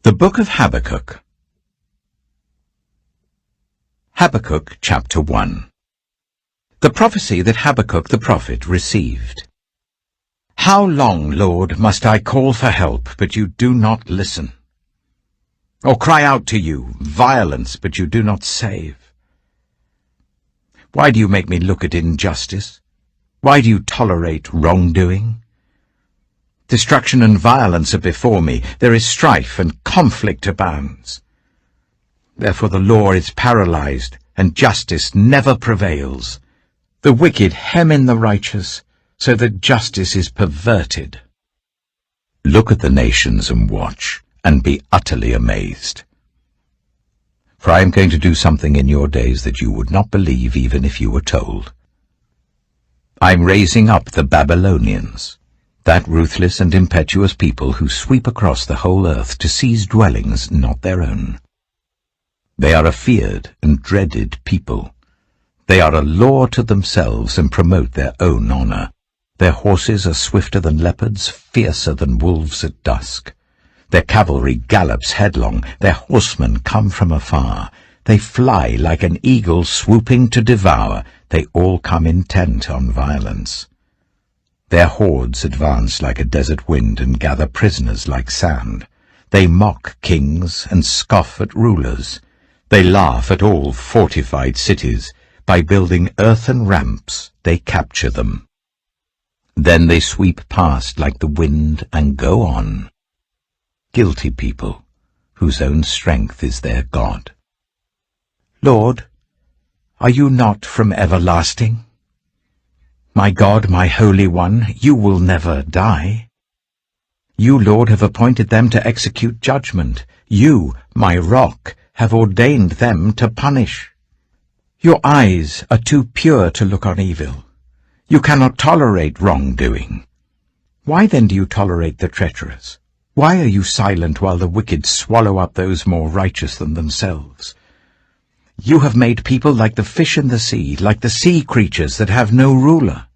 The Book of Habakkuk. Habakkuk chapter 1. The prophecy that Habakkuk the prophet received. How long, Lord, must I call for help, but you do not listen? Or cry out to you, violence, but you do not save? Why do you make me look at injustice? Why do you tolerate wrongdoing? Destruction and violence are before me. There is strife and conflict abounds. Therefore the law is paralyzed, and justice never prevails. The wicked hem in the righteous, so that justice is perverted. Look at the nations and watch, and be utterly amazed. For I am going to do something in your days that you would not believe even if you were told. I am raising up the Babylonians, that ruthless and impetuous people who sweep across the whole earth to seize dwellings not their own. They are a feared and dreaded people. They are a law to themselves and promote their own honor. Their horses are swifter than leopards, fiercer than wolves at dusk. Their cavalry gallops headlong, their horsemen come from afar. They fly like an eagle swooping to devour. They all come intent on violence. Their hordes advance like a desert wind and gather prisoners like sand. They mock kings and scoff at rulers. They laugh at all fortified cities. By building earthen ramps, they capture them. Then they sweep past like the wind and go on. Guilty people, whose own strength is their God. Lord, are you not from everlasting? My God, my Holy One, you will never die. You, Lord, have appointed them to execute judgment. You, my rock, have ordained them to punish. Your eyes are too pure to look on evil. You cannot tolerate wrongdoing. Why then do you tolerate the treacherous? Why are you silent while the wicked swallow up those more righteous than themselves? You have made people like the fish in the sea, like the sea creatures that have no ruler.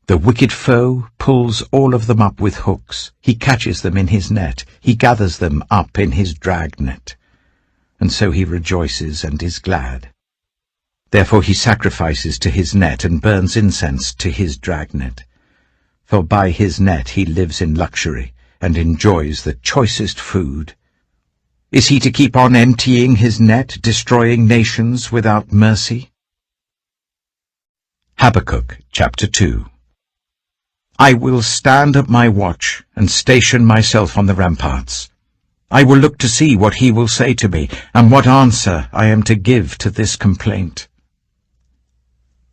The wicked foe pulls all of them up with hooks. He catches them in his net. He gathers them up in his dragnet. And so he rejoices and is glad. Therefore he sacrifices to his net and burns incense to his dragnet. For by his net he lives in luxury and enjoys the choicest food. Is he to keep on emptying his net, destroying nations without mercy? Habakkuk chapter 2. I will stand at my watch and station myself on the ramparts. I will look to see what he will say to me, and what answer I am to give to this complaint.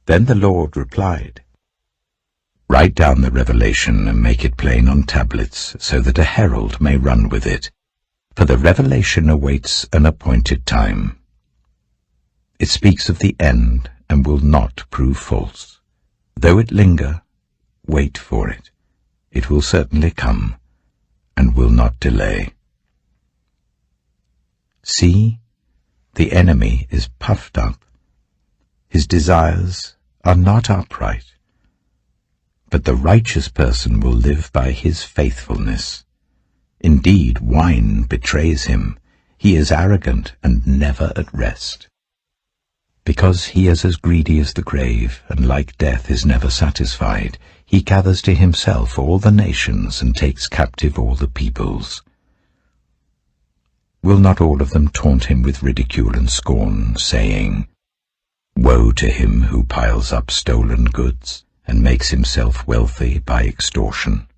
Then the Lord replied, Write down the revelation and make it plain on tablets, so that a herald may run with it. For the revelation awaits an appointed time. It speaks of the end and will not prove false. Though it linger, wait for it. It will certainly come and will not delay. See, the enemy is puffed up. His desires are not upright. But the righteous person will live by his faithfulness. Indeed, wine betrays him. He is arrogant and never at rest. Because he is as greedy as the grave, and like death is never satisfied, he gathers to himself all the nations and takes captive all the peoples. Will not all of them taunt him with ridicule and scorn, saying, Woe to him who piles up stolen goods and makes himself wealthy by extortion.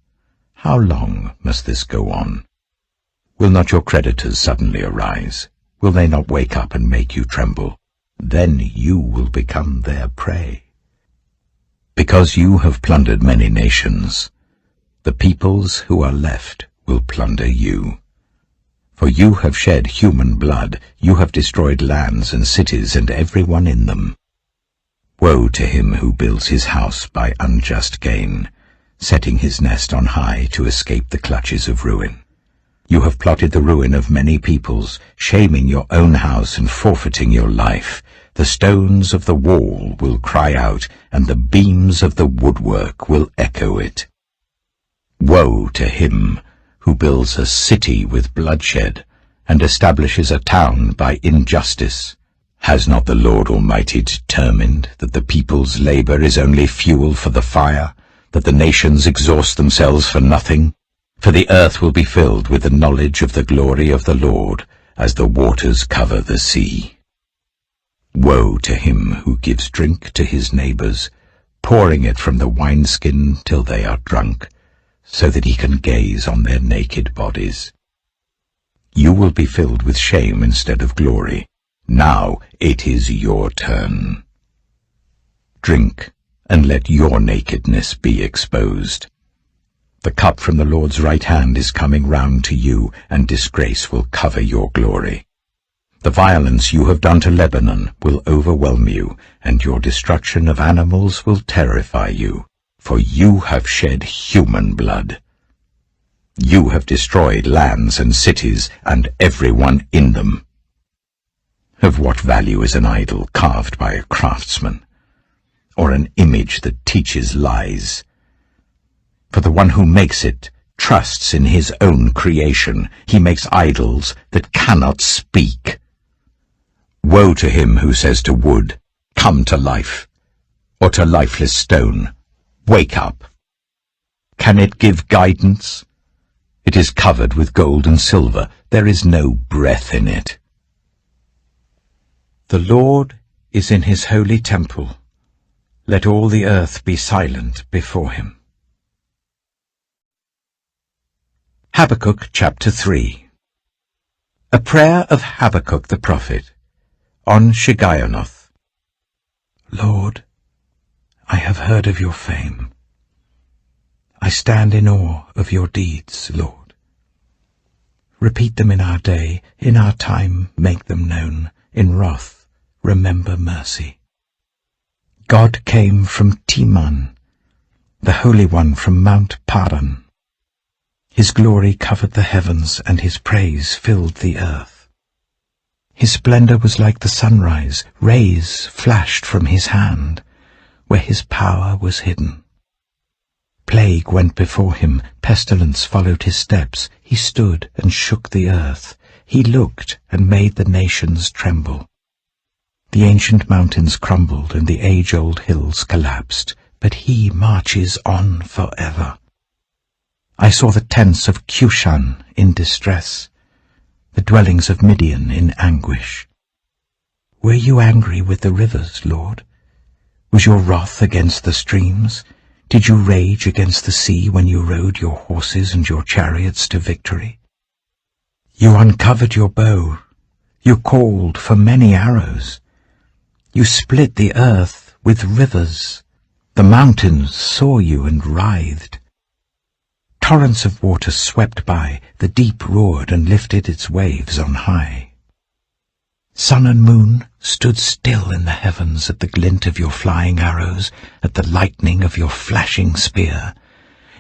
How long must this go on? Will not your creditors suddenly arise? Will they not wake up and make you tremble? Then you will become their prey. Because you have plundered many nations, the peoples who are left will plunder you. For you have shed human blood, you have destroyed lands and cities and everyone in them. Woe to him who builds his house by unjust gain, setting his nest on high to escape the clutches of ruin. You have plotted the ruin of many peoples, shaming your own house and forfeiting your life. The stones of the wall will cry out, and the beams of the woodwork will echo it. Woe to him who builds a city with bloodshed and establishes a town by injustice. Has not the Lord Almighty determined that the people's labor is only fuel for the fire, that the nations exhaust themselves for nothing? For the earth will be filled with the knowledge of the glory of the Lord, as the waters cover the sea. Woe to him who gives drink to his neighbors, pouring it from the wineskin till they are drunk, so that he can gaze on their naked bodies. You will be filled with shame instead of glory. Now it is your turn. Drink, and let your nakedness be exposed. The cup from the Lord's right hand is coming round to you, and disgrace will cover your glory. The violence you have done to Lebanon will overwhelm you, and your destruction of animals will terrify you, for you have shed human blood. You have destroyed lands and cities, and everyone in them. Of what value is an idol carved by a craftsman, or an image that teaches lies? For the one who makes it trusts in his own creation. He makes idols that cannot speak. Woe to him who says to wood, "Come to life," or to lifeless stone, "Wake up." Can it give guidance? It is covered with gold and silver. There is no breath in it. The Lord is in his holy temple. Let all the earth be silent before him. Habakkuk chapter 3. A prayer of Habakkuk the prophet, on Shigionoth. Lord, I have heard of your fame. I stand in awe of your deeds, Lord. Repeat them in our day, in our time make them known, in wrath remember mercy. God came from Teman, the Holy One from Mount Paran. His glory covered the heavens, and his praise filled the earth. His splendor was like the sunrise, rays flashed from his hand, where his power was hidden. Plague went before him, pestilence followed his steps. He stood and shook the earth. He looked and made the nations tremble. The ancient mountains crumbled and the age-old hills collapsed, but he marches on forever. I saw the tents of Cushan in distress, the dwellings of Midian in anguish. Were you angry with the rivers, Lord? Was your wrath against the streams? Did you rage against the sea when you rode your horses and your chariots to victory? You uncovered your bow. You called for many arrows. You split the earth with rivers. The mountains saw you and writhed. Torrents of water swept by, the deep roared and lifted its waves on high. Sun and moon stood still in the heavens at the glint of your flying arrows, at the lightning of your flashing spear.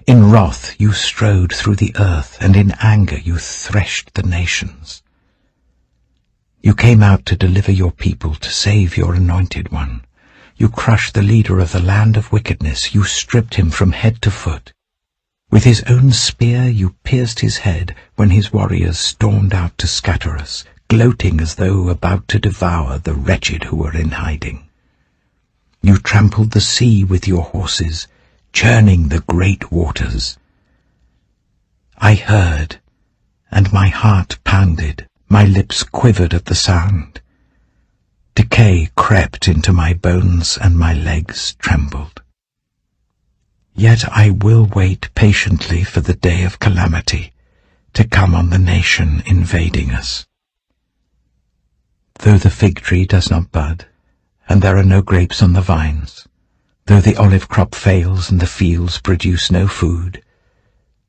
In wrath you strode through the earth, and in anger you threshed the nations. You came out to deliver your people, to save your anointed one. You crushed the leader of the land of wickedness. You stripped him from head to foot. With his own spear you pierced his head when his warriors stormed out to scatter us, gloating as though about to devour the wretched who were in hiding. You trampled the sea with your horses, churning the great waters. I heard, and my heart pounded, my lips quivered at the sound. Decay crept into my bones, and my legs trembled. Yet I will wait patiently for the day of calamity to come on the nation invading us. Though the fig tree does not bud, and there are no grapes on the vines, though the olive crop fails and the fields produce no food,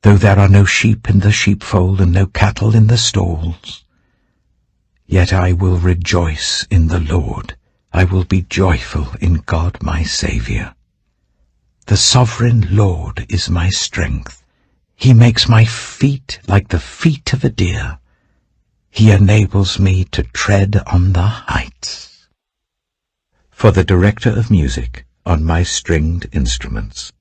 though there are no sheep in the sheepfold and no cattle in the stalls, yet I will rejoice in the Lord. I will be joyful in God my Saviour. The sovereign Lord is my strength. He makes my feet like the feet of a deer. He enables me to tread on the heights. For the director of music on my stringed instruments.